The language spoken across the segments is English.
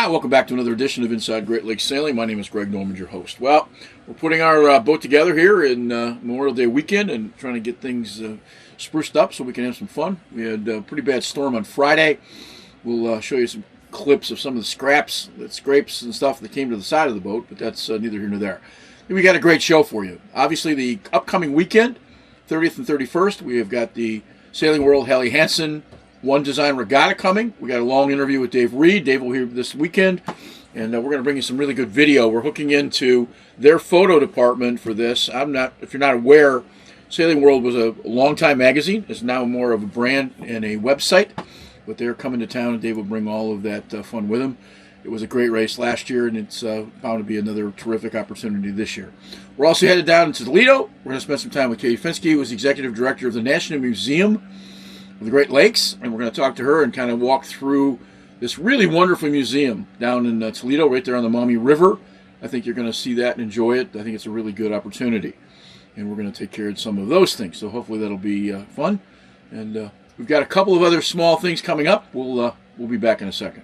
Hi, welcome back to another edition of Inside Great Lakes Sailing. My name is Greg Norman, your host. Well, we're putting our boat together here in Memorial Day weekend and trying to get things spruced up so we can have some fun. We had a pretty bad storm on Friday. We'll show you some clips of some of the scrapes and stuff that came to the side of the boat, but that's neither here nor there. We got a great show for you. Obviously, the upcoming weekend, 30th and 31st, we have got the Sailing World Helly Hansen One Design Regatta coming. We got a long interview with Dave Reed. Dave will be here this weekend, and we're going to bring you some really good video. We're hooking into their photo department for this. If you're not aware, Sailing World was a long-time magazine. It's now more of a brand and a website, but they're coming to town, and Dave will bring all of that fun with him. It was a great race last year, and it's bound to be another terrific opportunity this year. We're also headed down to Toledo. We're going to spend some time with Fineske, who is the executive director of the National Museum of the Great Lakes, and we're going to talk to her and kind of walk through this really wonderful museum down in Toledo, right there on the Maumee River. I think you're going to see that and enjoy it. I think it's a really good opportunity, and we're going to take care of some of those things. So hopefully that'll be fun. And we've got a couple of other small things coming up. We'll be back in a second.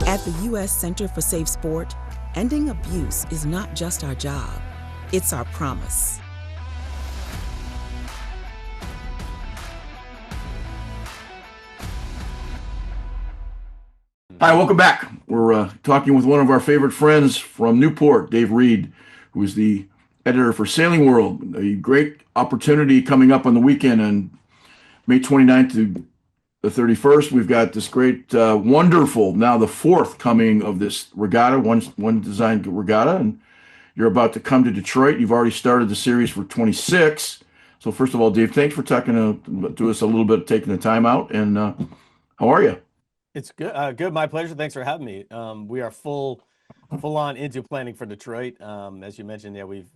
At the U.S. Center for Safe Sport, ending abuse is not just our job, it's our promise. Hi, welcome back. We're talking with one of our favorite friends from Newport, Dave Reed, who is the editor for Sailing World. A great opportunity coming up on the weekend on May 29th to the 31st. We've got this great, wonderful, now the fourth coming of this regatta, one design regatta, and you're about to come to Detroit. You've already started the series for 26. So first of all, Dave, thanks for talking to us a little bit, taking the time out, and how are you? It's good. Good. My pleasure. Thanks for having me. We are full on into planning for Detroit. As you mentioned, yeah, we've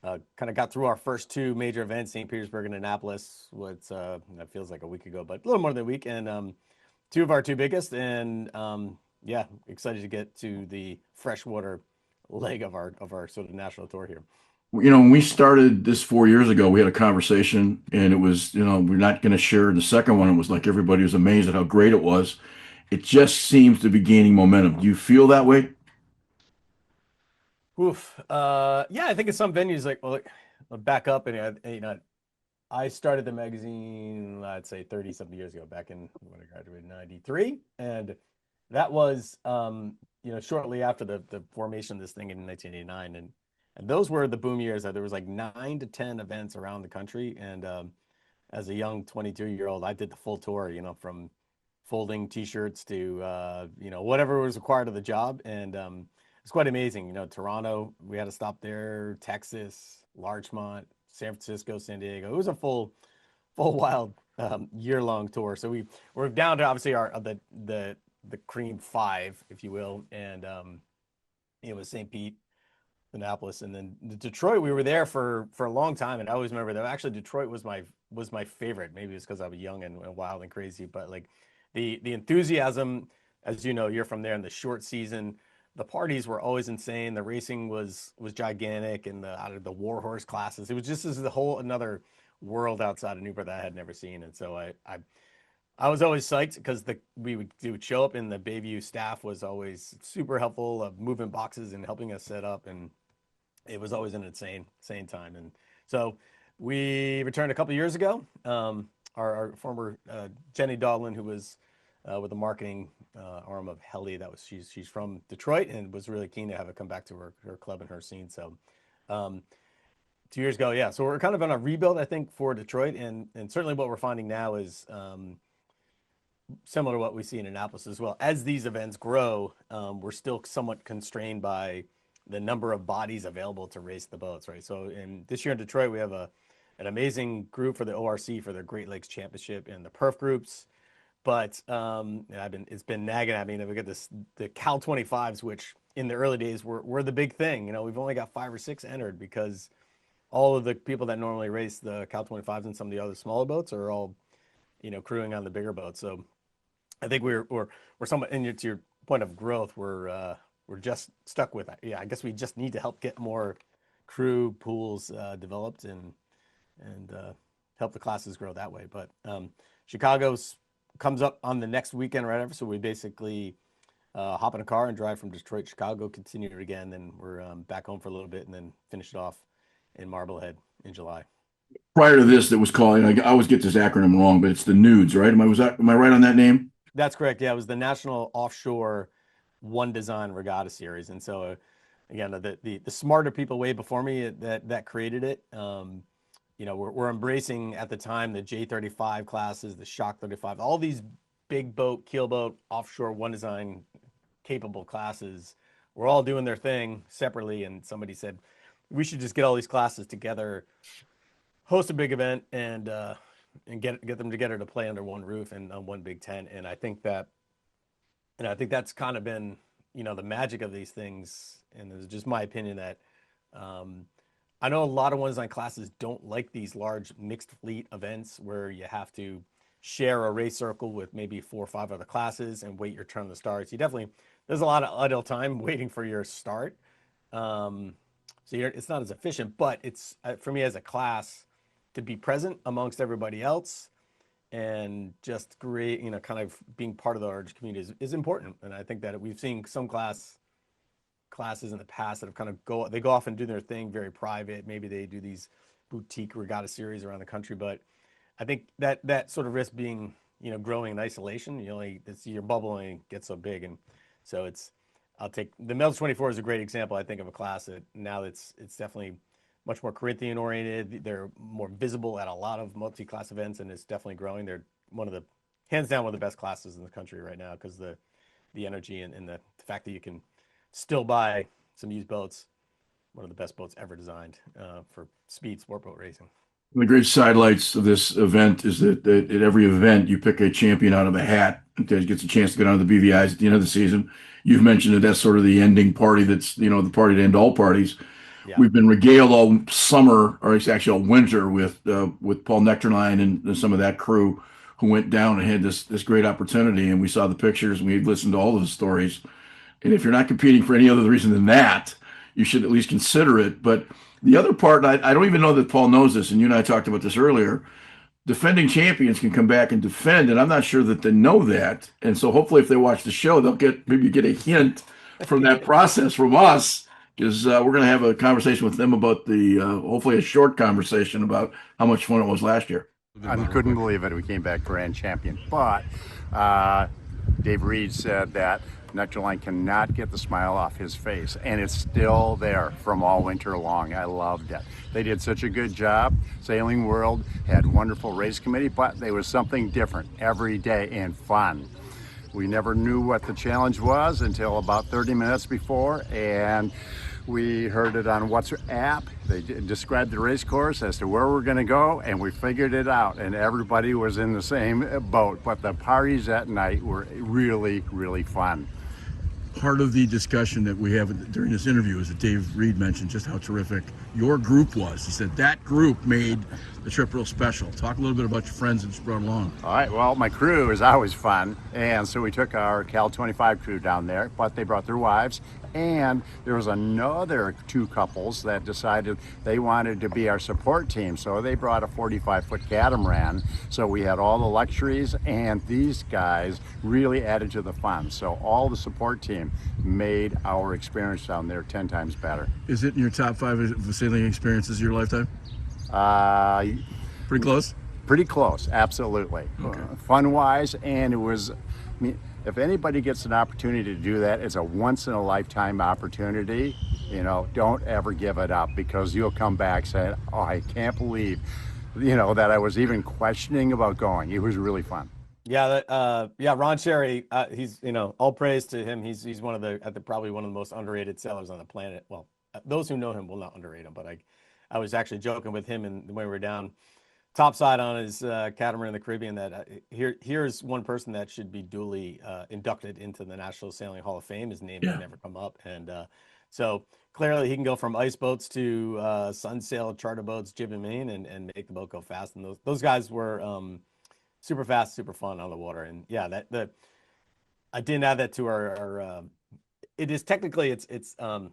kind of got through our first two major events, St. Petersburg and Annapolis. That feels like a week ago, but a little more than a week. And two of our two biggest. And yeah, excited to get to the freshwater leg of our sort of national tour here. When we started this 4 years ago, we had a conversation, and it was, we're not going to share the second one. It was like everybody was amazed at how great it was. It just seems to be gaining momentum. Do you feel that way? Oof. Yeah, I think in some venues, I'll back up and I started the magazine, I'd say 30 something years ago, back in when I graduated in 93. And that was, shortly after the formation of this thing in 1989. And those were the boom years that there was like 9 to 10 events around the country. And as a young 22-year-old, I did the full tour, from folding T-shirts to, whatever was required of the job. And it's quite amazing. Toronto, we had to stop there, Texas, Larchmont, San Francisco, San Diego. It was a full wild year-long tour. So we're down to obviously the cream five, if you will. And it was St. Pete, Annapolis, and then Detroit. We were there for a long time, and I always remember that actually Detroit was my favorite. Maybe it's because I was young and wild and crazy, but like the enthusiasm, as you know, you're from there in the short season. The parties were always insane. The racing was gigantic, and out of the warhorse classes, it was just the whole another world outside of Newport that I had never seen. And so I was always psyched because we would show up, and the Bayview staff was always super helpful of moving boxes and helping us set up, and it was always an insane time. And so we returned a couple of years ago. Our former Jenny Dodlin, who was with the marketing arm of Helly, she's from Detroit and was really keen to have it come back to her club and her scene. So 2 years ago, yeah. So we're kind of on a rebuild, I think, for Detroit, and certainly what we're finding now is similar to what we see in Annapolis as well. As these events grow, we're still somewhat constrained by the number of bodies available to race the boats, right? So this year in Detroit, we have an amazing group for the ORC for the Great Lakes Championship and the Perf groups. but it's been nagging at me. And we got the Cal 25s, which in the early days were the big thing. You know, we've only got 5 or 6 entered because all of the people that normally race the Cal 25s and some of the other smaller boats are all, you know, crewing on the bigger boats. So I think we're somewhat, and to your point of growth, we're just stuck with that. Yeah, I guess we just need to help get more crew pools developed and help the classes grow that way. But Chicago's comes up on the next weekend right after, so we basically hop in a car and drive from Detroit to Chicago, continue it again, then we're back home for a little bit, and then finish it off in Marblehead in July. Prior to this, that was called, I always get this acronym wrong, but it's the Nudes, right? Am I right on that name? That's correct. Yeah, it was the National Offshore One Design Regatta Series, and so again, the smarter people way before me that created it. You know, we're embracing at the time the J35 classes, the Shock 35, all these big boat, keelboat, offshore one design capable classes. We're all doing their thing separately, and somebody said we should just get all these classes together, host a big event, and get them together to play under one roof and on one big tent. And I think that's kind of been, you know, the magic of these things. And it's just my opinion that I know a lot of one design classes don't like these large mixed fleet events where you have to share a race circle with maybe 4 or 5 other classes and wait your turn to start. So there's a lot of idle time waiting for your start. So it's not as efficient, but it's for me as a class to be present amongst everybody else and just create, you know, kind of being part of the large community is important. And I think that we've seen some classes in the past that have kind of go off and do their thing very private. Maybe they do these boutique regatta series around the country, but I think that sort of risk being, you know, growing in isolation, your bubble only gets so big. And so I'll take the Mel's 24 is a great example, I think, of a class that now it's definitely much more Corinthian oriented. They're more visible at a lot of multi-class events, and it's definitely growing. They're hands down one of the best classes in the country right now because the energy and the fact that you can still buy some used boats, one of the best boats ever designed for speed sport boat racing. The great sidelights of this event is that at every event you pick a champion out of a hat that gets a chance to get on the BVIs at the end of the season. You've mentioned that that's sort of the ending party. That's, you know, the party to end all parties. Yeah. We've been regaled all summer, or it's actually all winter, with Paul Nectarline and some of that crew who went down and had this great opportunity. And we saw the pictures and we listened to all of the stories. And if you're not competing for any other reason than that, you should at least consider it. But the other part, I don't even know that Paul knows this, and you and I talked about this earlier, defending champions can come back and defend, and I'm not sure that they know that. And so hopefully if they watch the show, they'll maybe get a hint from that process from us, because we're going to have a conversation with them about hopefully a short conversation about how much fun it was last year. I couldn't believe it. We came back grand champion. But Dave Reed said that Nectarline cannot get the smile off his face, and it's still there from all winter long. I loved it. They did such a good job. Sailing World had wonderful race committee, but there was something different every day and fun. We never knew what the challenge was until about 30 minutes before, and we heard it on WhatsApp. They described the race course as to where we're going to go, and we figured it out, and everybody was in the same boat. But the parties at night were really, really fun. Part of the discussion that we have during this interview is that Dave Reed mentioned just how terrific your group was. He said that group made the trip real special. Talk a little bit about your friends that you brought along. All right, well, my crew is always fun, and so we took our Cal 25 crew down there, but they brought their wives, and there was another 2 couples that decided they wanted to be our support team, so they brought a 45-foot catamaran, so we had all the luxuries, and these guys really added to the fun. So all the support team made our experience down there 10 times better. Is it in your top 5 sailing experiences of your lifetime? Pretty close? Pretty close, absolutely. Okay. Fun-wise, and it was, if anybody gets an opportunity to do that, it's a once-in-a-lifetime opportunity. You know, don't ever give it up, because you'll come back saying, oh, I can't believe, that I was even questioning about going. It was really fun. Yeah, Ron Sherry, he's, all praise to him. He's one of probably one of the most underrated sailors on the planet. Well, those who know him will not underrate him, but I was actually joking with him and when we were down topside on his catamaran in the Caribbean. That here's one person that should be duly inducted into the National Sailing Hall of Fame. His name has Yeah. never come up, and so clearly he can go from ice boats to sunsail, charter boats, jib and main, and make the boat go fast. And those guys were super fast, super fun on the water. And yeah, I didn't add that to our it is technically it's an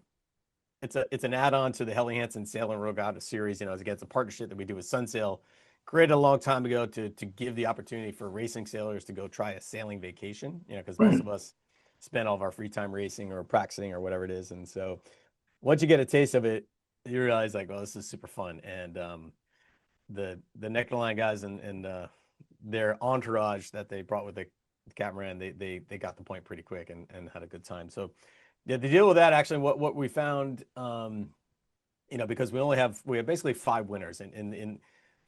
add-on to the Helly Hansen Sail and Regatta series. You know, it's a partnership that we do with Sunsail, created a long time ago to give the opportunity for racing sailors to go try a sailing vacation. You know, because most of us spend all of our free time racing or practicing or whatever it is. And so once you get a taste of it, you realize like, well, this is super fun. And the Nectarline guys and their entourage that they brought with the catamaran, they got the point pretty quick and had a good time. So yeah, the deal with that actually, what we found, you know, because we have basically 5 winners, and in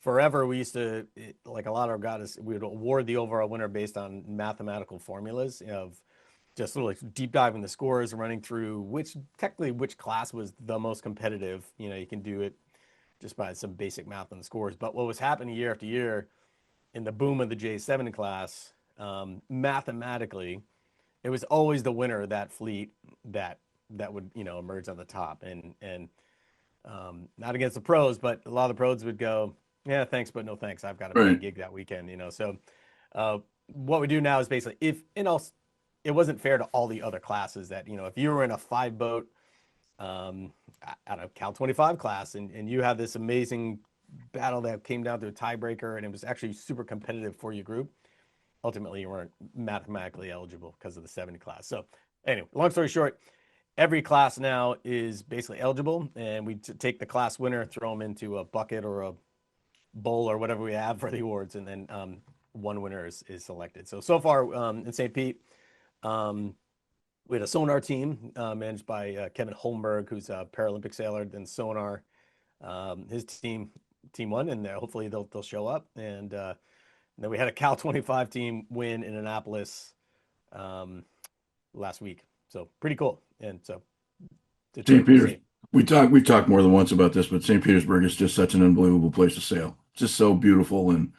forever we used to, like a lot of regattas, we would award the overall winner based on mathematical formulas of just sort of like deep diving the scores and running through which class was the most competitive. You know, you can do it just by some basic math on the scores. But what was happening year after year in the boom of the J7 class, mathematically, it was always the winner of that fleet that would, you know, emerge on the top. And not against the pros, but a lot of the pros would go, yeah, thanks, but no thanks. I've got a big gig that weekend, you know. So what we do now is basically, it wasn't fair to all the other classes that, you know, if you were in a 5-boat out of Cal 25 class and you have this amazing battle that came down to a tiebreaker and it was actually super competitive for your group, ultimately you weren't mathematically eligible because of the 70 class. So anyway, long story short, every class now is basically eligible, and we take the class winner, throw them into a bucket or a bowl or whatever we have for the awards, and then one winner is selected. So far in St. Pete, we had a sonar team managed by Kevin Holmberg, who's a Paralympic sailor. Then sonar, his team won, and hopefully they'll show up. And then we had a Cal 25 team win in Annapolis last week. So pretty cool. And so St. Peter, we've talked more than once about this, but St. Petersburg is just such an unbelievable place to sail. It's just so beautiful, and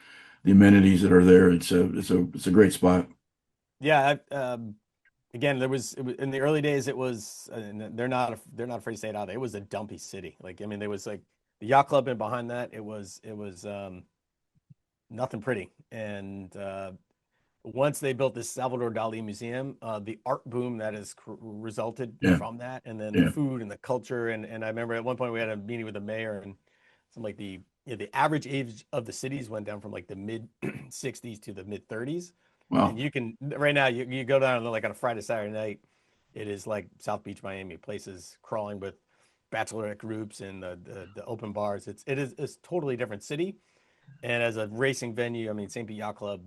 the amenities that are there. It's a great spot. Yeah. Again, it was in the early days. It was they're not afraid to say it out there. It was a dumpy city. Like, I mean, there was like the yacht club, and behind that it was nothing pretty. And once they built this Salvador Dali museum, the art boom that has resulted from that, and then the food and the culture. And I remember at one point we had a meeting with the mayor, and some like the average age of the cities went down from like the mid 60s to the mid 30s. Wow. And you can right now you go down like on a Friday, Saturday night, it is like South Beach, Miami, places crawling with bachelorette groups and the open bars. It's a totally different city. And as a racing venue, I mean, St. Pete Yacht Club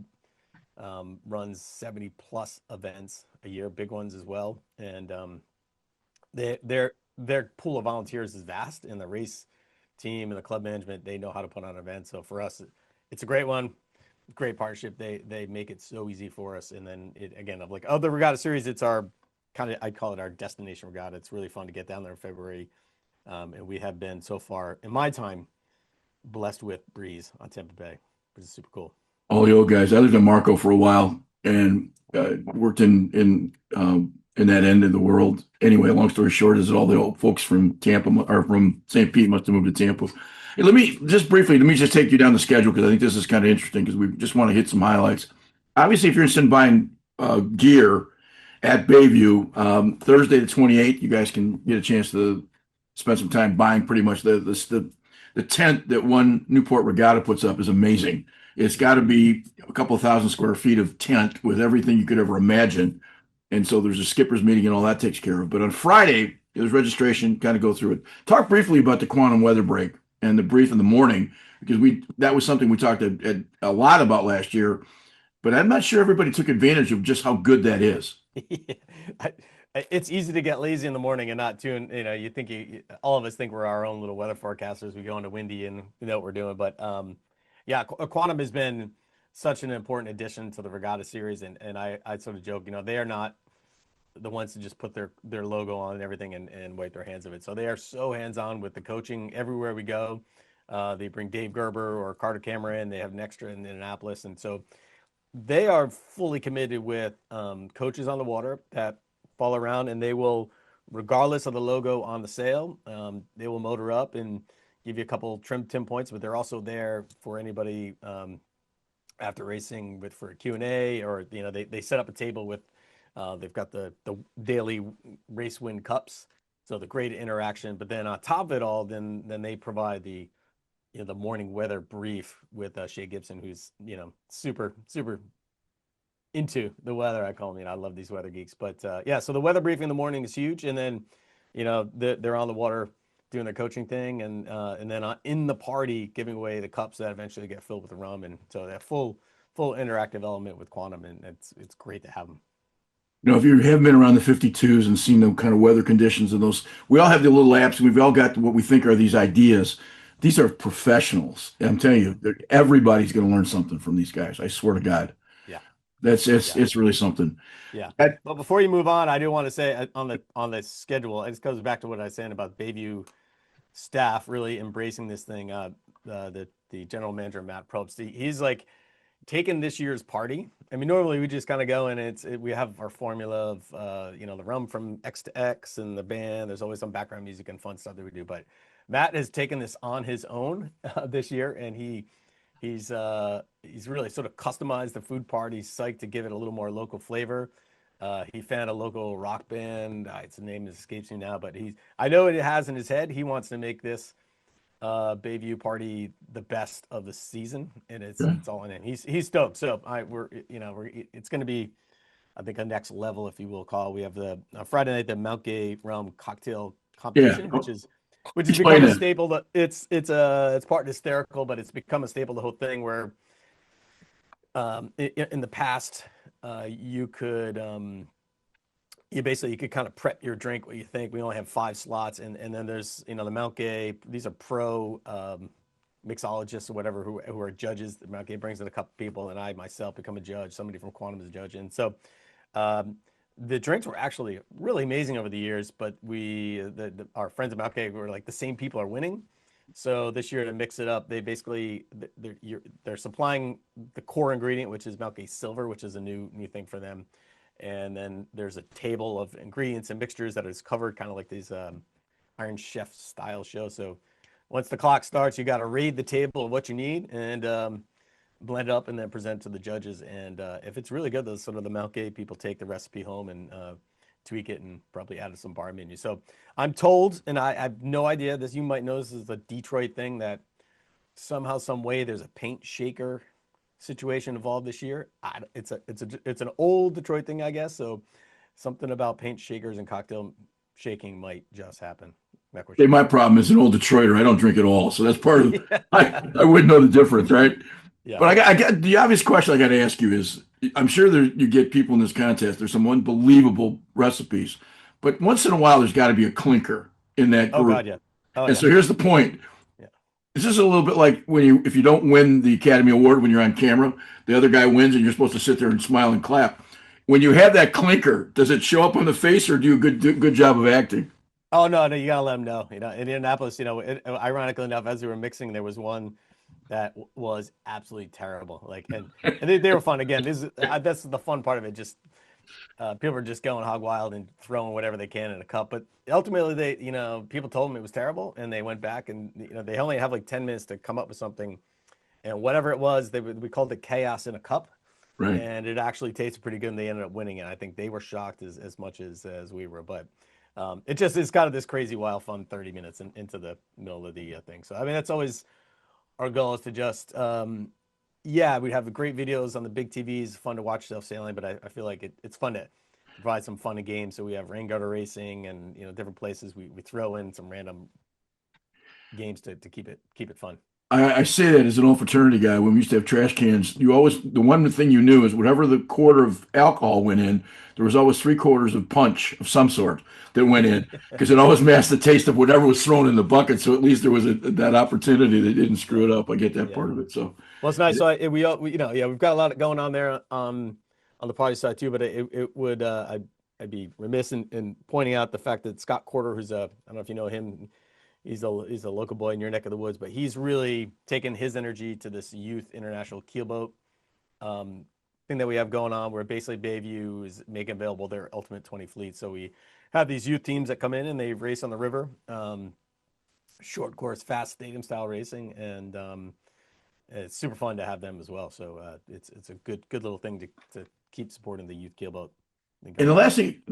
runs 70 plus events a year, big ones as well. And their pool of volunteers is vast, and the race team and the club management, they know how to put on events. So for us, it's a great one, great partnership. They make it so easy for us. And then again, of like other regatta series, it's our kind of, I call it our destination regatta. It's really fun to get down there in February. And we have been so far in my time blessed with breeze on Tampa Bay, which is super cool. All the old guys. I lived in Marco for a while and worked in that end of the world. Anyway, long story short is that all the old folks from Tampa or from St. Pete must have moved to Tampa. Hey, let me just take you down the schedule, because I think this is kind of interesting, because we just want to hit some highlights. Obviously, if you're interested in buying gear at Bayview, Thursday the 28th, you guys can get a chance to spend some time buying pretty much the tent that one Newport Regatta puts up is amazing. It's got to be a couple of thousand square feet of tent with everything you could ever imagine. And so there's a skipper's meeting and all that takes care of. But on Friday, there's registration, kind of go through it. Talk briefly about the quantum weather break and the brief in the morning, because that was something we talked a lot about last year. But I'm not sure everybody took advantage of just how good that is. It's easy to get lazy in the morning and not tune. You know, you think all of us think we're our own little weather forecasters. We go into windy and we know what we're doing. But yeah, quantum has been such an important addition to the regatta series, and I sort of joke, you know, they are not the ones to just put their logo on and everything and wipe their hands of it. So they are so hands-on with the coaching everywhere we go. They bring Dave Gerber or Carter Cameron. They have an extra in Indianapolis, and so they are fully committed with coaches on the water that fall around, and they will, regardless of the logo on the sail, they will motor up and give you a couple tim points, but they're also there for anybody after racing for a Q&A, or they set up a table with they've got the daily race win cups, so the great interaction. But then on top of it all, then they provide the the morning weather brief with Shea Gibson, who's super into the weather. I call him, I love these weather geeks. But yeah, so the weather briefing in the morning is huge, and then they're on the water doing their coaching thing, and then in the party giving away the cups that eventually get filled with the rum, and so that full interactive element with Quantum, and it's great to have them. If you haven't been around the 52s and seen the kind of weather conditions and those, we all have the little apps, and we've all got what we think are these ideas. These are professionals. And I'm telling you, everybody's going to learn something from these guys. I swear to God. Yeah. It's really something. Yeah. But before you move on, I do want to say on the schedule, it just goes back to what I was saying about Bayview staff really embracing this thing. The general manager, Matt Probst, he's like taken this year's party. I mean, normally we just kind of go and we have our formula of the rum from X to X and the band. There's always some background music and fun stuff that we do, but Matt has taken this on his own this year, and he's really sort of customized the food party. He's psyched to give it a little more local flavor. He found a local rock band. Its name escapes me now, but I know it has in his head. He wants to make this Bayview party the best of the season, and it's all in it. He's stoked. So it's going to be, I think, a next level, if you will call. We have the Friday night, the Mount Gay Rum Cocktail Competition, which has become a staple. It's part hysterical, but it's become a staple, the whole thing, where in the past you could you could kind of prep your drink what you think. We only have 5 slots, and then there's the Mount Gay. These are pro mixologists or whatever who are judges. The Mount Gay brings in a couple people, and I myself become a judge. Somebody from Quantum is a judge, and so the drinks were actually really amazing over the years. But our friends at Mount Gay were like, the same people are winning. So this year, to mix it up, they're supplying the core ingredient, which is Mount Gay Silver, which is a new thing for them. And then there's a table of ingredients and mixtures that is covered, kind of like these Iron Chef style show. So once the clock starts, you got to read the table of what you need and blend it up and then present to the judges. And if it's really good, those sort of the Mount Gay people take the recipe home and tweak it and probably add to some bar menu. So I'm told, and I have no idea, you might know this is a Detroit thing, that somehow, some way, there's a paint shaker situation involved this year. It's an old Detroit thing, I guess. So something about paint shakers and cocktail shaking might just happen. Hey, my problem is an old Detroiter. I don't drink at all, so that's part of. I wouldn't know the difference, right? Yeah. But I got the obvious question I got to ask you is, I'm sure you get people in this contest. There's some unbelievable recipes, but once in a while, there's got to be a clinker in that group. Oh God, yeah. So here's the point. Yeah. Is this a little bit like if you don't win the Academy Award when you're on camera, the other guy wins and you're supposed to sit there and smile and clap? When you have that clinker, does it show up on the face, or do you do a good job of acting? Oh no, you gotta let them know. In Indianapolis, ironically enough, as we were mixing, there was one that was absolutely terrible. Like, and they were fun. Again, that's the fun part of it. Just people were just going hog wild and throwing whatever they can in a cup. But ultimately, people told them it was terrible, and they went back, and they only have like 10 minutes to come up with something, and whatever it was, we called it chaos in a cup. Right. And it actually tasted pretty good, and they ended up winning it. I think they were shocked as much as we were, but it's kind of this crazy, wild, fun 30 minutes into the middle of the thing. So I mean, that's always our goal, is to just we have great videos on the big TVs, fun to watch self sailing, but I feel like it's fun to provide some fun and games. So we have rain gutter racing and different places we throw in some random games to keep it fun. I say that as an old fraternity guy. When we used to have trash cans, the one thing you knew is whatever the quarter of alcohol went in, there was always 3/4 of punch of some sort that went in, because it always masked the taste of whatever was thrown in the bucket. So at least there was that opportunity. They didn't screw it up. I get that part of it. So well, it's nice. So we've got a lot going on there on the party side too. But it would I'd be remiss in pointing out the fact that Scott Corder, who's I don't know if you know him. he's a local boy in your neck of the woods, but he's really taken his energy to this youth international keelboat thing that we have going on, where basically Bayview is making available their Ultimate 20 fleet. So we have these youth teams that come in and they race on the river, short course, fast stadium style racing, and it's super fun to have them as well. So it's a good little thing to keep supporting the youth keelboat. And the last thing,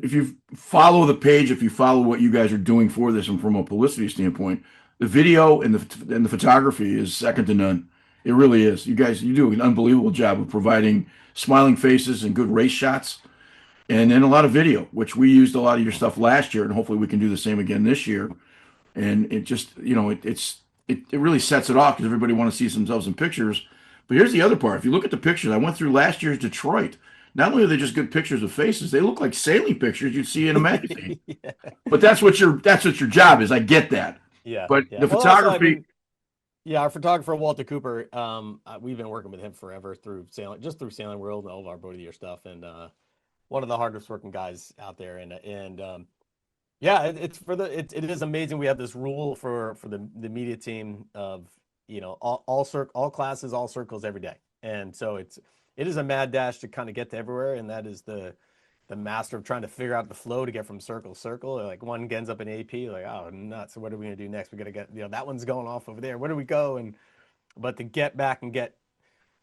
if you follow the page, if you follow what you guys are doing for this, and from a publicity standpoint, the video and the photography is second to none. It really is. You do an unbelievable job of providing smiling faces and good race shots, and then a lot of video, which we used a lot of your stuff last year, and hopefully we can do the same again this year. And it just, it really sets it off because everybody want to see themselves in pictures. But here's the other part. If you look at the pictures, I went through last year's Detroit. Not only are they just good pictures of faces, they look like sailing pictures you'd see in a magazine. Yeah. But that's what your job is. I get that. Yeah. But the photography. Our photographer Walter Cooper. We've been working with him forever through Sailing World and all of our Boat of the Year stuff, and one of the hardest working guys out there. And it is amazing. We have this rule for the media team of all classes, all circles every day, and so it is a mad dash to kind of get to everywhere, and that is the master of trying to figure out the flow to get from circle to circle. Like one ends up in AP, like, oh nuts, so what are we gonna do next? We gotta get that one's going off over there. Where do we go? But to get back and get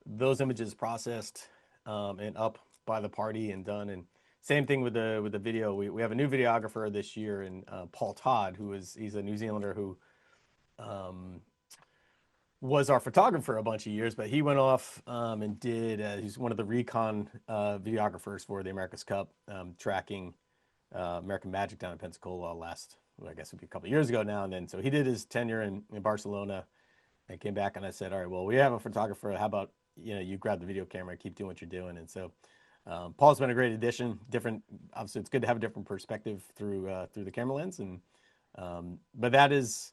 those images processed and up by the party and done. And same thing with the video. We have a new videographer this year, and Paul Todd, he's a New Zealander who was our photographer a bunch of years, but he went off and did, he's one of the recon videographers for the America's Cup, tracking American Magic down in Pensacola I guess it'd be a couple of years ago now. And then, so he did his tenure in Barcelona and came back, and I said, all right, well, we have a photographer. How about, you grab the video camera, keep doing what you're doing. And so Paul's been a great addition. Obviously it's good to have a different perspective through the camera lens. And, but that is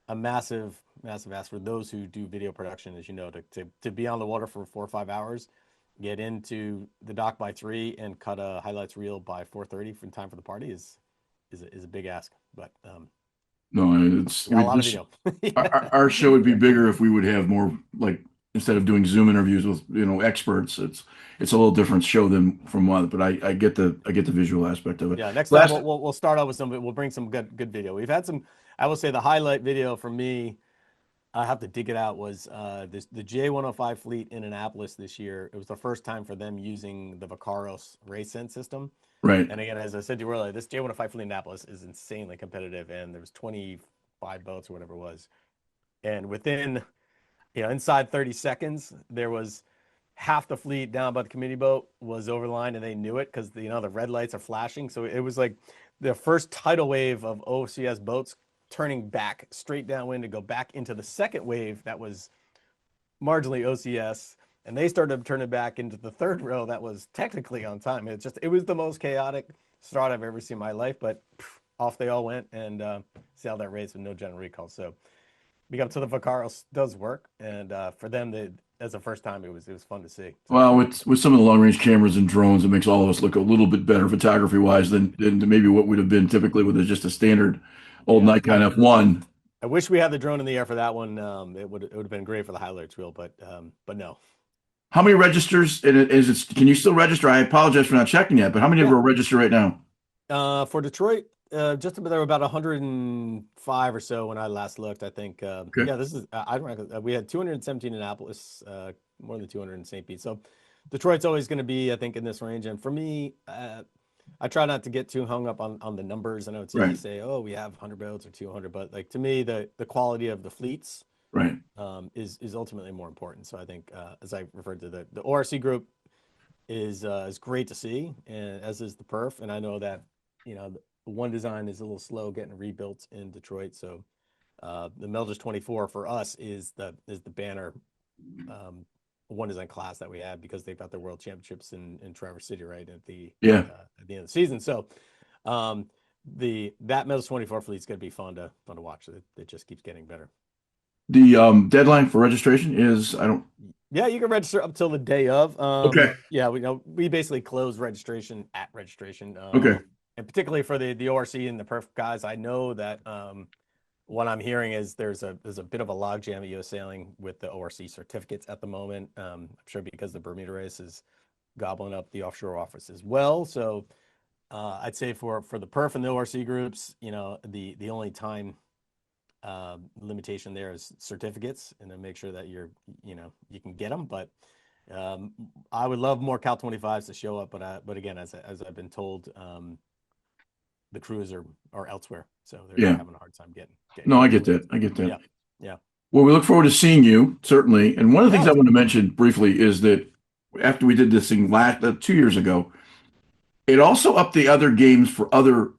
a massive ask for those who do video production, as you know, to be on the water for 4 or 5 hours, get into the dock by 3 and cut a highlights reel by 4:30 from time for the party is a big ask. But no, it's a lot of video. Our show would be bigger if we would have more, like, instead of doing Zoom interviews with experts. It's a little different show than from one, but I get the visual aspect of it. Yeah, next time we'll start out with we'll bring some good video. We've had some. I will say the highlight video for me, I have to dig it out, was the J105 fleet in Annapolis this year. It was the first time for them using the Vaqueros race sense system. Right. And again, as I said to you earlier, this J105 fleet in Annapolis is insanely competitive, and there was 25 boats or whatever it was. And within, inside 30 seconds, there was half the fleet down by the committee boat was over the line, and they knew it because the red lights are flashing. So it was like the first tidal wave of OCS boats turning back straight downwind to go back into the second wave that was marginally OCS, and they started turning back into the third row that was technically on time. It was the most chaotic start I've ever seen in my life, but off they all went, and sailed that race with no general recall. So big up to the Vaqueros, does work, and for them, as the first time, it was fun to see. Well, with some of the long range cameras and drones, it makes all of us look a little bit better photography wise than maybe what would have been typically with just a standard old Nikon F1. I wish we had the drone in the air for that one. It would have been great for the highlights reel, but no. How many registers? Can you still register? I apologize for not checking that, but how many are registered right now? For Detroit, there were about 105 or so when I last looked. I think. Okay. Yeah, this is. I don't reckon, we had 217 in Annapolis, more than 200 in St. Pete. So Detroit's always going to be, I think, in this range. And for me, I try not to get too hung up on the numbers. I know it's easy to say, oh, we have 100 boats or 200, but like, to me, the quality of the fleets is ultimately more important. So I think, as I referred to, the ORC group is great to see, and as is the perf. And I know that the one design is a little slow getting rebuilt in Detroit. So the Melders 24 for us is the banner one design class that we have, because they've got their world championships in Traverse City right at the end of the season. So that Melders 24 fleet is going to be fun to watch. It just keeps getting better. The deadline for registration is Yeah, you can register up till the day of. Okay. Yeah, we basically close registration at registration. Okay. And particularly for the ORC and the perf guys, I know that what I'm hearing is there's a bit of a logjam at U.S. Sailing with the ORC certificates at the moment. I'm sure because the Bermuda race is gobbling up the offshore office as well. So I'd say for the perf and the ORC groups, the only time limitation there is certificates, and then make sure that you can get them. But I would love more Cal 25s to show up, but again, as I've been told, the crews are elsewhere, so they're Yeah. having a hard time getting. No, I get that. I get that. Yeah, yeah. Well, we look forward to seeing you, certainly. And one of the things I Yeah, want to mention briefly is that after we did this thing 2 years ago, it also upped the other games for other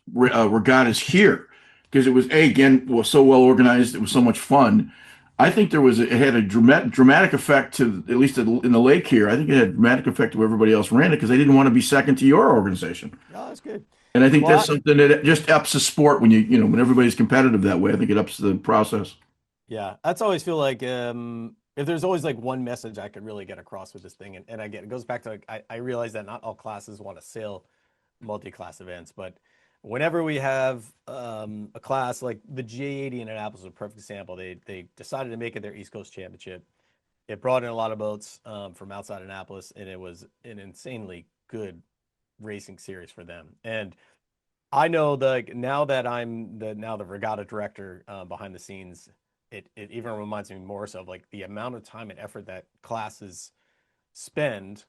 regattas here because it was was so well organized. It was so much fun. I think it had a dramatic effect to at least in the lake here. I think it had a dramatic effect to everybody else ran it because they didn't want to be second to your organization. oh, that's good. And I think Well, that's something that just ups the sport when when everybody's competitive that way. I think it ups the process. yeah, that's always feel like if there's always like one message I could really get across with this thing, and again, it goes back to like, I realize that not all classes want to sail multi-class events, but whenever we have a class like the J80 in Annapolis is a perfect example. They decided to make it their East Coast Championship. It brought in a lot of boats from outside Annapolis, and it was an insanely good racing series for them. And I know now that I'm the regatta director behind the scenes, it even reminds me more so of like the amount of time and effort that classes spend,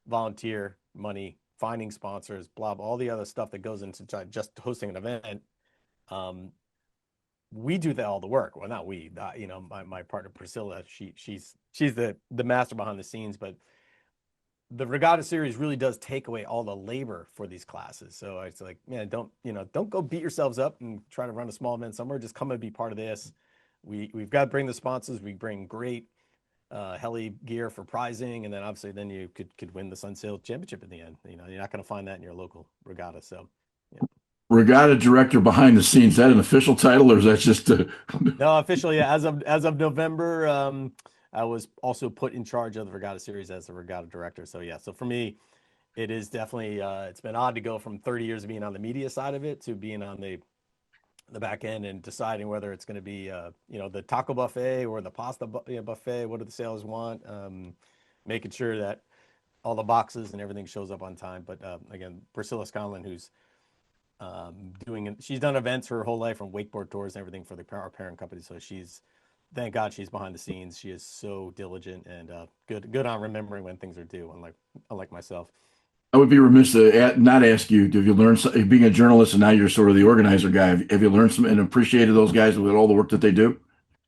volunteer money, finding sponsors, blah, blah, all the other stuff that goes into just hosting an event. We do all the work. Well, not we, my partner Priscilla, she's the master behind the scenes, but the regatta series really does take away all the labor for these classes. So it's like, man, don't go beat yourselves up and try to run a small event somewhere. Just come and be part of this. We've got to bring the sponsors. We bring great Helly gear for prizing, and then obviously then you could win the Sun Sail Championship in the end. You're not going to find that in your local regatta. So, yeah. Regatta director behind the scenes. Is that an official title, or is that just a... No, officially, yeah, as of November, I was also put in charge of the regatta series as the regatta director. So yeah, so for me, it is definitely it's been odd to go from 30 years of being on the media side of it to being on the back end and deciding whether it's going to be the taco buffet or the pasta buffet. What do the sailors want? Making sure that all the boxes and everything shows up on time. But again, Priscilla Sconlin, who's she's done events her whole life from wakeboard tours and everything for our parent company. So thank God she's behind the scenes. She is so diligent and good on remembering when things are due, unlike myself. I would be remiss to not ask you, have you learned, being a journalist and now you're sort of the organizer guy, have you learned some and appreciated those guys with all the work that they do?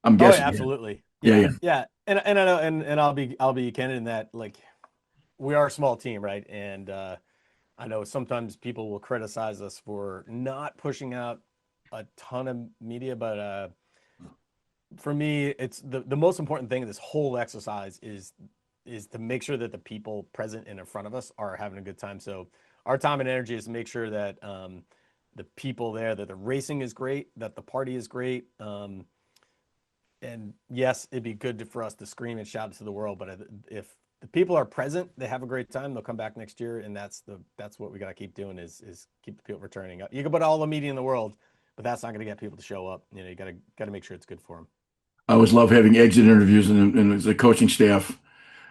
I'm guessing. Oh, yeah, absolutely. Yeah. And I know, and I'll be candid in that, like, we are a small team, right? And I know sometimes people will criticize us for not pushing out a ton of media, but for me, it's the most important thing of this whole exercise is to make sure that the people present and in front of us are having a good time. So our time and energy is to make sure that the people there, that the racing is great, that the party is great. And yes, it'd be good for us to scream and shout it to the world, but if the people are present, they have a great time, they'll come back next year. And that's what we got to keep doing is keep the people returning up. You can put all the media in the world, but that's not going to get people to show up. You got to make sure it's good for them. I always love having exit interviews and the coaching staff,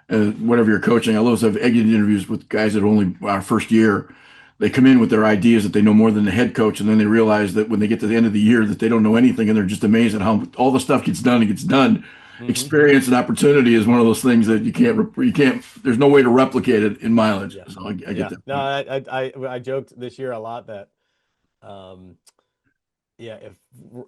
whatever you're coaching. I love to have exit interviews with guys that are only our first year. They come in with their ideas that they know more than the head coach, and then they realize that when they get to the end of the year that they don't know anything, and they're just amazed at how all the stuff gets done and gets done. Mm-hmm. Experience and opportunity is one of those things that you can't. There's no way to replicate it in mileage. Yeah. So I get that. No, I joked this year a lot that, if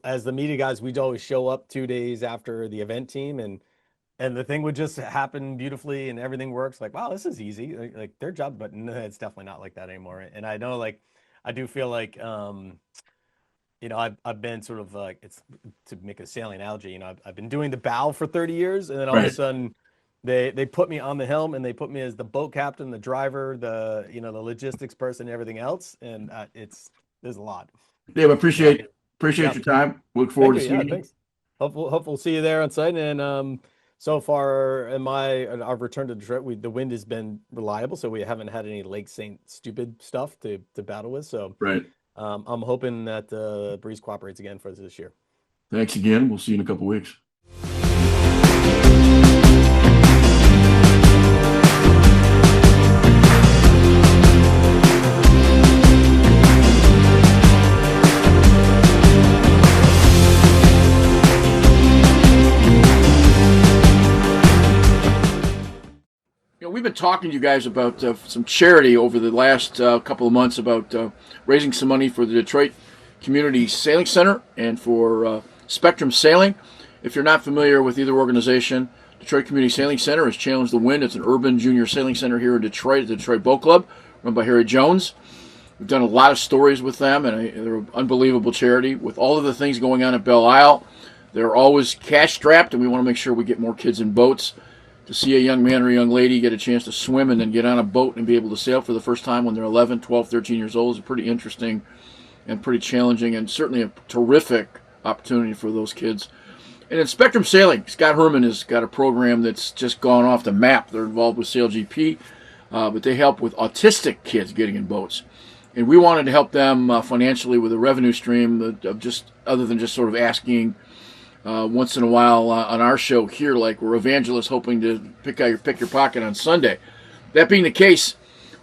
as the media guys, we'd always show up 2 days after the event team, and the thing would just happen beautifully and everything works. Like, wow, this is easy. Like their job, but no, it's definitely not like that anymore. And I know, like, I do feel like, I've been sort of like, it's to make a sailing analogy, I've been doing the bow for 30 years, and then all of a sudden they put me on the helm and they put me as the boat captain, the driver, the logistics person, and everything else. And there's a lot. Dave, appreciate your time. Look forward to seeing you. Thanks. Hopefully we'll see you there on site. And so far in our return to Detroit, the wind has been reliable, so we haven't had any Lake St. Stupid stuff to battle with. So I'm hoping that the breeze cooperates again for us this year. Thanks again. We'll see you in a couple weeks. We've been talking to you guys about some charity over the last couple of months about raising some money for the Detroit Community Sailing Center and for Spectrum Sailing. If you're not familiar with either organization, Detroit Community Sailing Center has Challenge the Wind. It's an urban junior sailing center here in Detroit at the Detroit Boat Club, run by Harry Jones. We've done a lot of stories with them, and they're an unbelievable charity. With all of the things going on at Belle Isle, they're always cash-strapped, and we want to make sure we get more kids in boats. To see a young man or a young lady get a chance to swim and then get on a boat and be able to sail for the first time when they're 11, 12, 13 years old is pretty interesting and pretty challenging, and certainly a terrific opportunity for those kids. And in Spectrum Sailing, Scott Herman has got a program that's just gone off the map. They're involved with Sail GP, but they help with autistic kids getting in boats. And we wanted to help them financially with a revenue stream of just other than just sort of asking once in a while on our show here, like we're evangelists hoping to pick your pocket on Sunday. That being the case,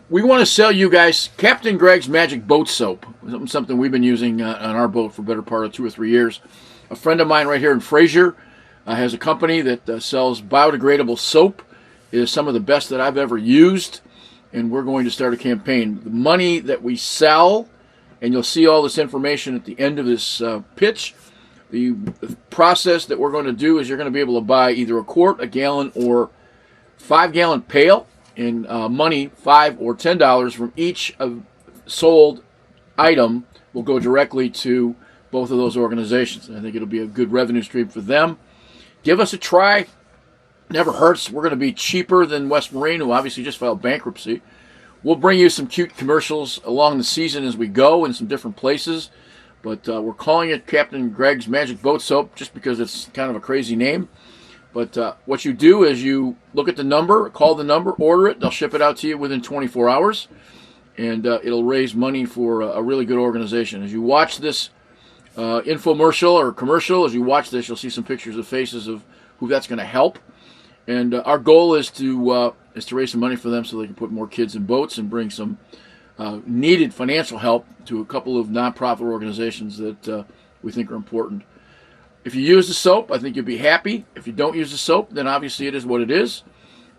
we want to sell you guys Captain Greg's Magic Boat Soap, something we've been using on our boat for a better part of 2 or 3 years. A friend of mine right here in Fraser has a company that sells biodegradable soap. It is some of the best that I've ever used, and we're going to start a campaign. The money that we sell, and you'll see all this information at the end of this pitch. The process that we're going to do is you're going to be able to buy either a quart, a gallon, or 5-gallon pail in money, $5 or $10 from each sold item will go directly to both of those organizations. I think it'll be a good revenue stream for them. Give us a try. Never hurts. We're going to be cheaper than West Marine, who obviously just filed bankruptcy. We'll bring you some cute commercials along the season as we go in some different places. But we're calling it Captain Greg's Magic Boat Soap just because it's kind of a crazy name. But what you do is you look at the number, call the number, order it. They'll ship it out to you within 24 hours. And it'll raise money for a really good organization. As you watch this infomercial or commercial, as you watch this, you'll see some pictures of faces of who that's going to help. And our goal is to raise some money for them so they can put more kids in boats and bring some needed financial help to a couple of nonprofit organizations that we think are important. If you use the soap, I think you'll be happy. If you don't use the soap, then obviously it is what it is.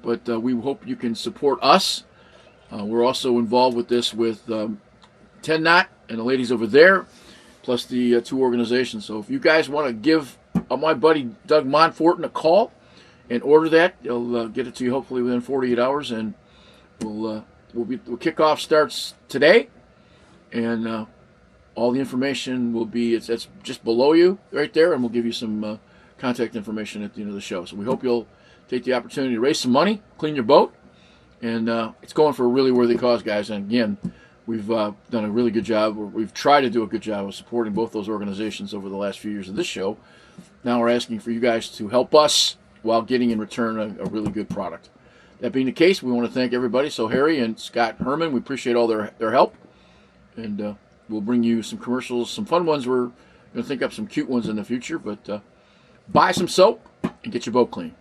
But we hope you can support us. We're also involved with this with 10 Knot and the ladies over there, plus the 2 organizations. So if you guys want to give my buddy Doug Monforton a call and order that, he'll get it to you hopefully within 48 hours, and kickoff starts today, and all the information will be it's just below you right there, and we'll give you some contact information at the end of the show. So we hope you'll take the opportunity to raise some money, clean your boat, and it's going for a really worthy cause, guys. And again, we've done a really good job, or we've tried to do a good job of supporting both those organizations over the last few years of this show. Now we're asking for you guys to help us while getting in return a really good product. That being the case, we want to thank everybody. So Harry and Scott Herman, we appreciate all their help. And we'll bring you some commercials, some fun ones. We're going to think up some cute ones in the future. But buy some soap and get your boat clean.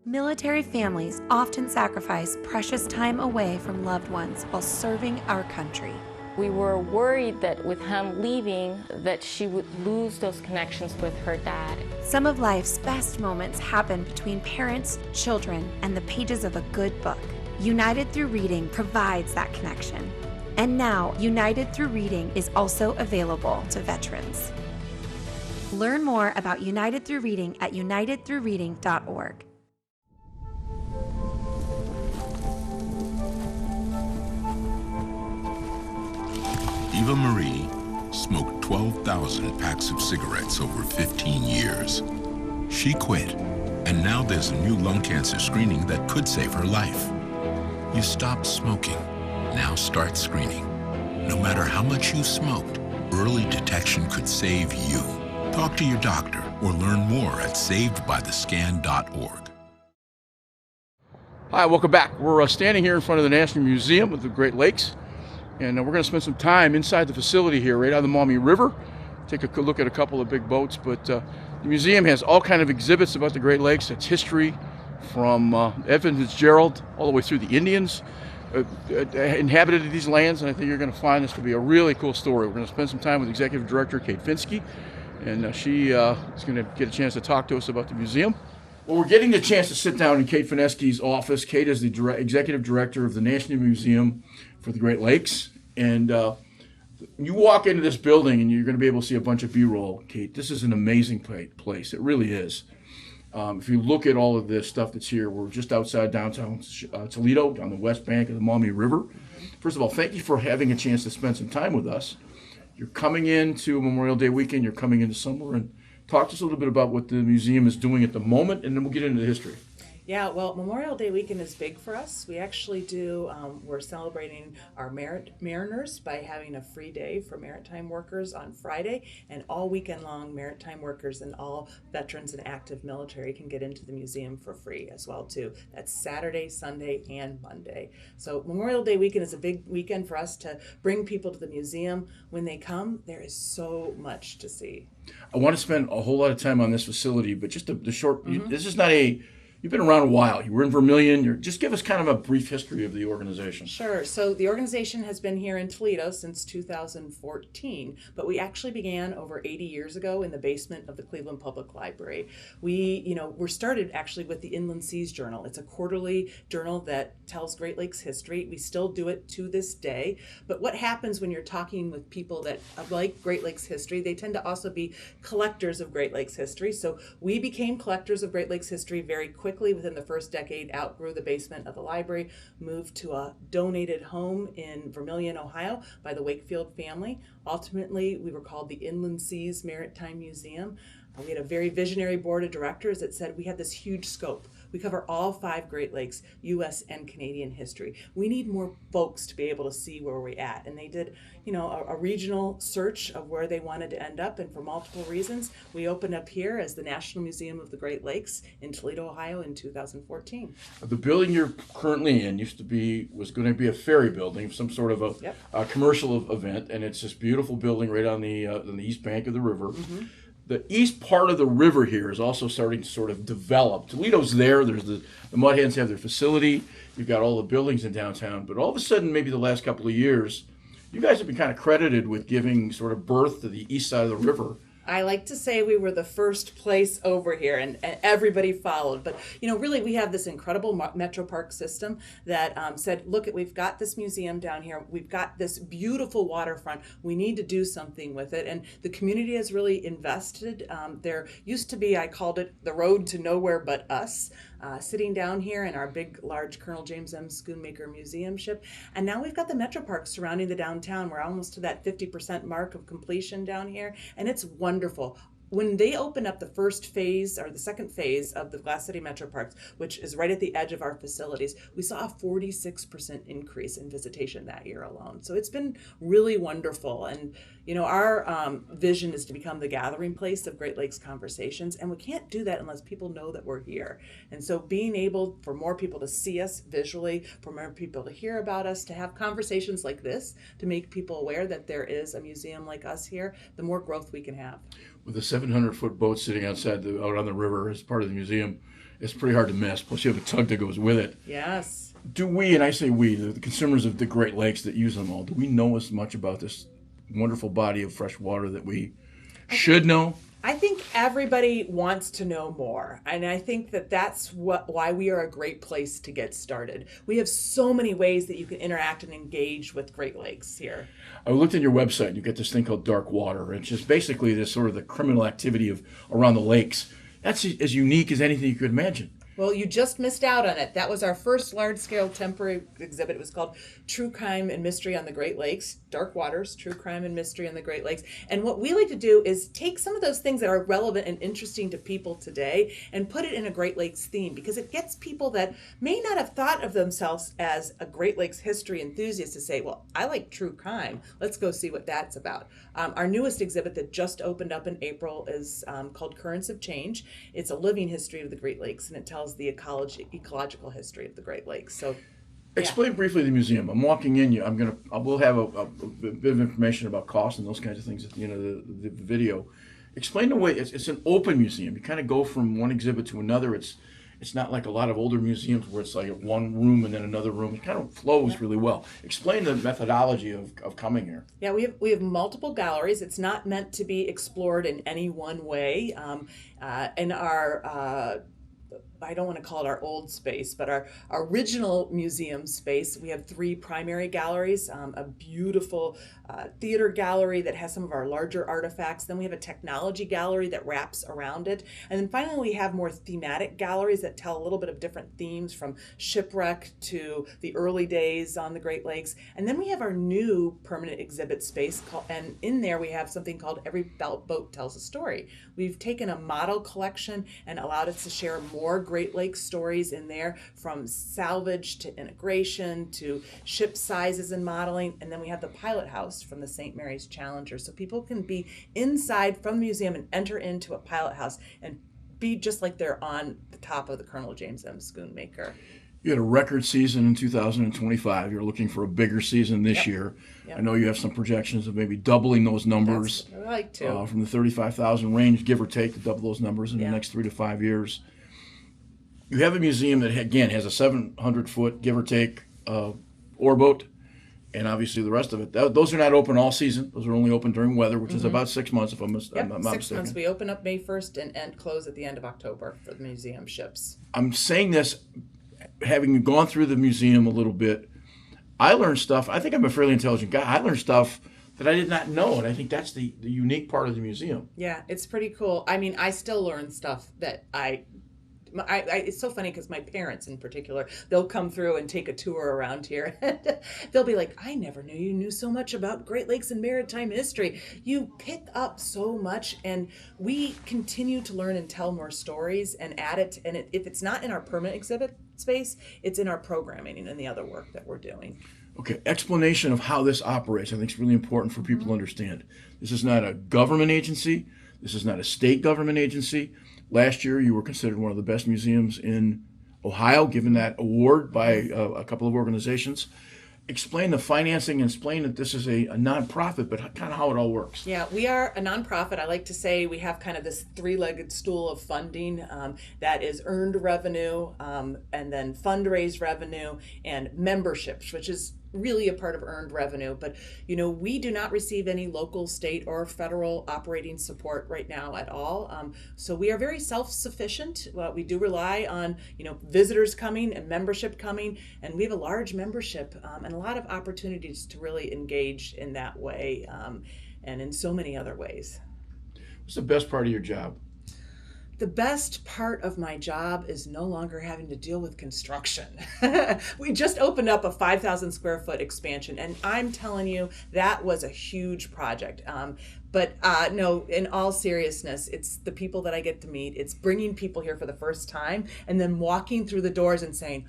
Military families often sacrifice precious time away from loved ones while serving our country. We were worried that with him leaving, that she would lose those connections with her dad. Some of life's best moments happen between parents, children, and the pages of a good book. United Through Reading provides that connection. And now, United Through Reading is also available to veterans. Learn more about United Through Reading at unitedthroughreading.org. Eva Marie smoked 12,000 packs of cigarettes over 15 years. She quit, and now there's a new lung cancer screening that could save her life. You stopped smoking, now start screening. No matter how much you smoked, early detection could save you. Talk to your doctor or learn more at savedbythescan.org. Hi, welcome back. We're standing here in front of the National Museum of the Great Lakes. And we're going to spend some time inside the facility here, right on the Maumee River, take a look at a couple of big boats. But the museum has all kind of exhibits about the Great Lakes. It's history from Edmund Fitzgerald all the way through the Indians inhabited these lands, and I think you're going to find this to be a really cool story. We're going to spend some time with Executive Director Kate Fineske, and she is going to get a chance to talk to us about the museum. Well, we're getting the chance to sit down in Kate Fineske's office. Kate is the Executive Director of the National Museum for the Great Lakes, and you walk into this building and you're going to be able to see a bunch of B-roll. Kate, this is an amazing place. It really is. If you look at all of this stuff that's here, we're just outside downtown Toledo on the west bank of the Maumee River. First of all, thank you for having a chance to spend some time with us. You're coming into Memorial Day weekend, you're coming into summer, and talk to us a little bit about what the museum is doing at the moment, and then we'll get into the history. Yeah, well, Memorial Day weekend is big for us. We actually do, we're celebrating our mariners by having a free day for maritime workers on Friday, and all weekend long, maritime workers and all veterans and active military can get into the museum for free as well, too. That's Saturday, Sunday, and Monday. So Memorial Day weekend is a big weekend for us to bring people to the museum. When they come, there is so much to see. I want to spend a whole lot of time on this facility, but just the short, this is not a... You've been around a while. You were in Vermilion. Just give us kind of a brief history of the organization. Sure. So the organization has been here in Toledo since 2014, but we actually began over 80 years ago in the basement of the Cleveland Public Library. We're started actually with the Inland Seas Journal. It's a quarterly journal that tells Great Lakes history. We still do it to this day. But what happens when you're talking with people that like Great Lakes history, they tend to also be collectors of Great Lakes history. So we became collectors of Great Lakes history very quickly. Within the first decade, outgrew the basement of the library, moved to a donated home in Vermilion, Ohio by the Wakefield family. Ultimately, we were called the Inland Seas Maritime Museum. We had a very visionary board of directors that said we have this huge scope. We cover all 5 Great Lakes, U.S. and Canadian history. We need more folks to be able to see where we're at. And they did, a regional search of where they wanted to end up. And for multiple reasons, we opened up here as the National Museum of the Great Lakes in Toledo, Ohio in 2014. The building you're currently in was going to be a ferry building, some sort of a commercial event. And it's this beautiful building right on the east bank of the river. Mm-hmm. The east part of the river here is also starting to sort of develop. Toledo's there. There's the Mud Hens have their facility. You've got all the buildings in downtown. But all of a sudden, maybe the last couple of years, you guys have been kind of credited with giving sort of birth to the east side of the river. I like to say we were the first place over here, and everybody followed. But, really, we have this incredible Metro Park system that said, look, we've got this museum down here. We've got this beautiful waterfront. We need to do something with it. And the community has really invested. There used to be, I called it the road to nowhere but us. Sitting down here in our big, large Colonel James M. Schoonmaker Museum ship. And now we've got the Metro Park surrounding the downtown. We're almost to that 50% mark of completion down here. And it's wonderful. When they opened up the first phase or the second phase of the Glass City Metro Parks, which is right at the edge of our facilities, we saw a 46% increase in visitation that year alone. So it's been really wonderful. And, our vision is to become the gathering place of Great Lakes conversations. And we can't do that unless people know that we're here. And so being able for more people to see us visually, for more people to hear about us, to have conversations like this, to make people aware that there is a museum like us here, the more growth we can have. With the 700-foot boat sitting out on the river as part of the museum, it's pretty hard to miss. Plus, you have a tug that goes with it. Yes. Do we, and I say we, the consumers of the Great Lakes that use them all, do we know as much about this wonderful body of fresh water that we should know? I think everybody wants to know more, and I think that's why we are a great place to get started. We have so many ways that you can interact and engage with Great Lakes here. I looked at your website, and you get this thing called dark water. It's just basically this sort of the criminal activity of around the lakes. That's as unique as anything you could imagine. Well, you just missed out on it. That was our first large-scale temporary exhibit. It was called True Crime and Mystery on the Great Lakes, Dark Waters, True Crime and Mystery on the Great Lakes. And what we like to do is take some of those things that are relevant and interesting to people today and put it in a Great Lakes theme, because it gets people that may not have thought of themselves as a Great Lakes history enthusiast to say, well, I like true crime. Let's go see what that's about. Our newest exhibit that just opened up in April is called Currents of Change. It's a living history of the Great Lakes, and it tells the ecological history of the Great Lakes. So Explain briefly the museum. I'm walking in. We'll have a bit of information about cost and those kinds of things at the end of the video. Explain the way it's an open museum. You kind of go from one exhibit to another. It's not like a lot of older museums where it's like one room and then another room. It kind of flows really well. Explain the methodology of coming here. Yeah, we have multiple galleries. It's not meant to be explored in any one way. In our I don't want to call it our old space, but our original museum space, we have 3 primary galleries, a beautiful theater gallery that has some of our larger artifacts. Then we have a technology gallery that wraps around it. And then finally, we have more thematic galleries that tell a little bit of different themes, from shipwreck to the early days on the Great Lakes. And then we have our new permanent exhibit space, and in there we have something called Every Boat Tells a Story. We've taken a model collection and allowed us to share more Great Lakes stories in there, from salvage to integration to ship sizes and modeling. And then we have the pilot house from the St. Mary's Challenger, so people can be inside from the museum and enter into a pilot house and be just like they're on the top of the Colonel James M. Schoonmaker. You had a record season in 2025. You're looking for a bigger season this year. Yep. I know you have some projections of maybe doubling those numbers. I like to. From the 35,000 range, give or take, to double those numbers in the next 3 to 5 years. You have a museum that, again, has a 700-foot, give or take, ore boat, and obviously the rest of it. Those are not open all season. Those are only open during weather, which is about 6 months, if I'm not 6 mistaken. months. We open up May 1st and close at the end of October for the museum ships. I'm saying this, having gone through the museum a little bit. I learned stuff. I think I'm a fairly intelligent guy. I learned stuff that I did not know, and I think that's the unique part of the museum. Yeah, it's pretty cool. I mean, I still learn stuff that it's so funny because my parents in particular, they'll come through and take a tour around here and they'll be like, I never knew you knew so much about Great Lakes and maritime history. You pick up so much, and we continue to learn and tell more stories and add it. And if it's not in our permanent exhibit space, it's in our programming and the other work that we're doing. Okay, explanation of how this operates I think is really important for people to understand. This is not a government agency. This is not a state government agency. Last year, you were considered one of the best museums in Ohio, given that award by a couple of organizations. Explain the financing and explain that this is a nonprofit, but kind of how it all works. Yeah, we are a nonprofit. I like to say we have kind of this 3-legged stool of funding that is earned revenue, and then fundraised revenue, and memberships, which is really a part of earned revenue. But we do not receive any local, state, or federal operating support right now at all. So we are very self-sufficient. We do rely on visitors coming and membership coming, and we have a large membership and a lot of opportunities to really engage in that way, and in so many other ways. What's the best part of your job? The best part of my job is no longer having to deal with construction. We just opened up a 5,000 square foot expansion, and I'm telling you, that was a huge project. But no, in all seriousness, it's the people that I get to meet. It's bringing people here for the first time and then walking through the doors and saying,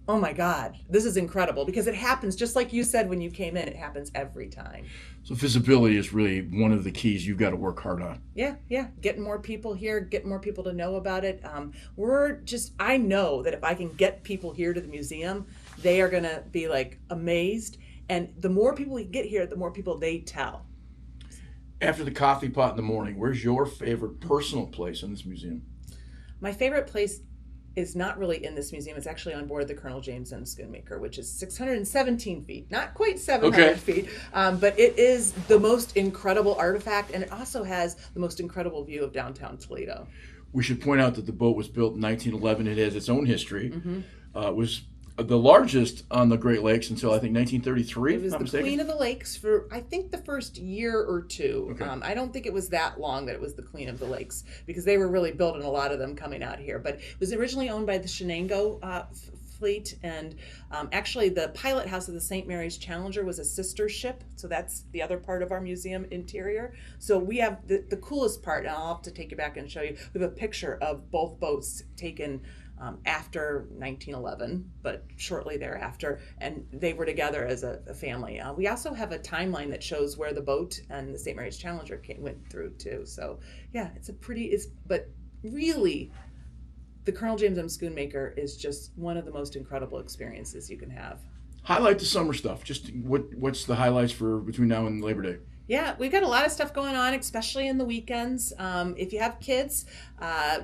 oh my God, this is incredible, because it happens just like you said when you came in. It happens every time. So visibility is really one of the keys you've got to work hard on. Yeah. Getting more people here, getting more people to know about it. I know that if I can get people here to the museum, they are going to be like amazed. And the more people we get here, the more people they tell. After the coffee pot in the morning, where's your favorite personal place in this museum? My favorite place is not really in this museum. It's actually on board the Colonel James M. Schoonmaker, which is 617 feet, not quite 700 feet, but it is the most incredible artifact, and it also has the most incredible view of downtown Toledo. We should point out that the boat was built in 1911. It has its own history. It was the largest on the Great Lakes until I think 1933. It was the Queen of the Lakes for I think the first year or two. Okay. I don't think it was that long that it was the Queen of the Lakes, because they were really building a lot of them coming out here. But it was originally owned by the Shenango fleet, and actually the pilot house of the St. Mary's Challenger was a sister ship, so that's the other part of our museum interior. So we have the coolest part, and I'll have to take you back and show you. We have a picture of both boats taken after 1911, but shortly thereafter, and they were together as a family. We also have a timeline that shows where the boat and the St. Mary's Challenger went through too. So yeah, but really the Colonel James M. Schoonmaker is just one of the most incredible experiences you can have. Highlight the summer stuff. Just what's the highlights for between now and Labor Day? Yeah, we've got a lot of stuff going on, especially in the weekends. If you have kids,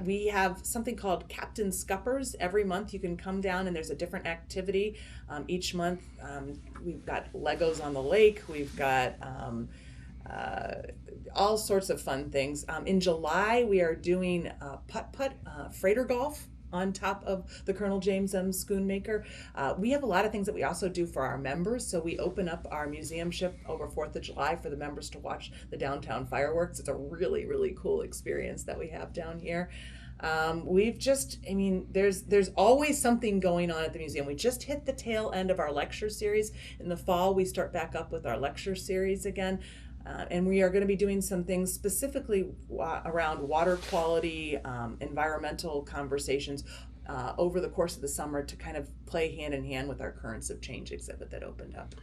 we have something called Captain Scuppers. Every month you can come down and there's a different activity. Each month we've got Legos on the lake. We've got all sorts of fun things. In July, we are doing putt-putt freighter golf on top of the Colonel James M. Schoonmaker. We have a lot of things that we also do for our members. So we open up our museum ship over 4th of July for the members to watch the downtown fireworks. It's a really, really cool experience that we have down here. There's always something going on at the museum. We just hit the tail end of our lecture series. In the fall, we start back up with our lecture series again. And we are going to be doing some things specifically around water quality, environmental conversations over the course of the summer to kind of play hand in hand with our Currents of Change exhibit that opened up.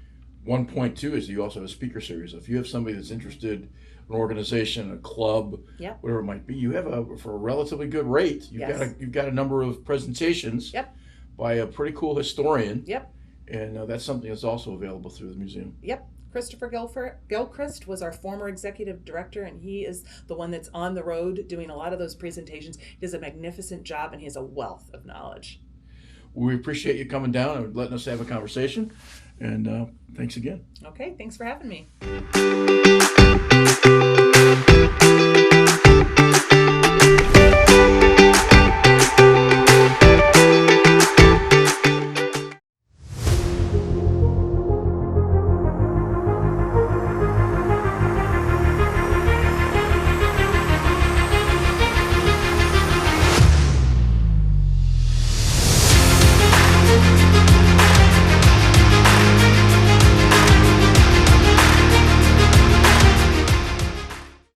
One point too is you also have a speaker series. If you have somebody that's interested, an organization, a club, Yep. whatever it might be, you have for a relatively good rate. You've got a number of presentations. Yep. By a pretty cool historian. Yep. And that's something that's also available through the museum. Yep. Christopher Gilchrist was our former executive director, and he is the one that's on the road doing a lot of those presentations. He does a magnificent job, and he has a wealth of knowledge. We appreciate you coming down and letting us have a conversation. And thanks again. Okay, thanks for having me.